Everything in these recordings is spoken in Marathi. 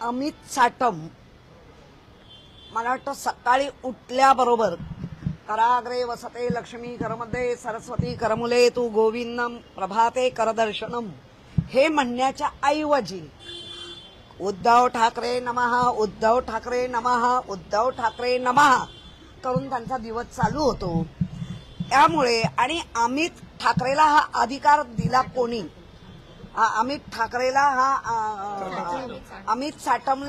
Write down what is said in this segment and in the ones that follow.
अमित साटम मला वाटतं सकाळी उठल्याबरोबर कराग्रे वसते लक्ष्मी करमध्ये सरस्वती करमुले तू गोविंदम प्रभाते करदर्शनम हे म्हणण्याच्या ऐवजी उद्धव ठाकरे नमः, उद्धव ठाकरे नमः, उद्धव ठाकरे नमः करून त्यांचा दिवस चालू होतो। त्यामुळे आणि अमित ठाकरेला हा अधिकार दिला कोणी? अमित ठाकरेला अमित साटम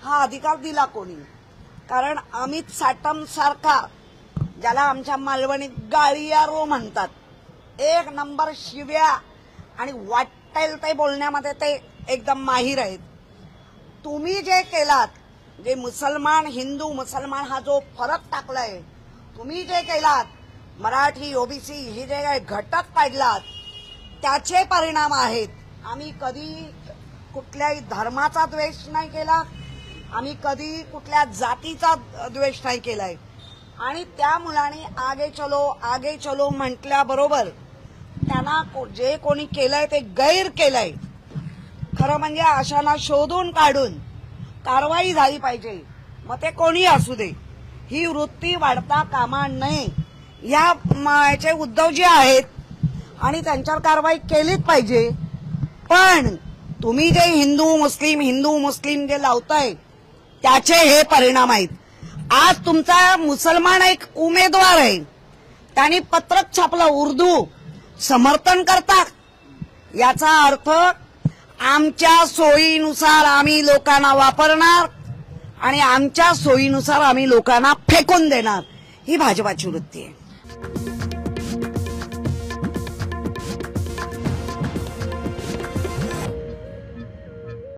हा अधिकार दिला कोणी? कारण अमित साटम सारखा, ज्याला आमच्या मालवणीत गाळियारो म्हणतात, एक नंबर शिव्या आणि वाटेल ते बोलण्यामध्ये ते एकदम माहिर आहेत। तुम्ही जे केलात, जे मुसलमान हिंदू मुसलमान हा जो फरक टाकलाय, तुम्ही जे केलात, मराठी ओबीसी ही जे घटक पाडलात, त्याचे परिणाम आहेत। आम्ही कधी कुठल्याही धर्माचा द्वेष नाही केला, आम्ही कधी कुठल्या जातीचा द्वेष नाही केलाय। आणि त्या मुलांनी आगे चलो म्हटल्याबरोबर त्यांना जे कोणी केलंय ते गैर केलंय। खरं म्हणजे अशांना शोधून काढून कारवाई झाली पाहिजे, मग ते कोणी असू दे। ही वृत्ती वाढता कामा नये। याचे उद्धवजी आहेत आणि त्यांच्यावर कारवाई केलीच पाहिजे। पण तुम्ही जे हिंदू मुस्लिम जे लावताय त्याचे हे परिणाम आहेत। आज तुमचा मुसलमान एक उमेदवार आहे, त्यांनी पत्रक छापलं उर्दू समर्थन करता, याचा अर्थ आमच्या सोयीनुसार आम्ही लोकांना वापरणार आणि आमच्या सोयीनुसार आम्ही लोकांना फेकून देणार, ही भाजपाची वृत्ती आहे।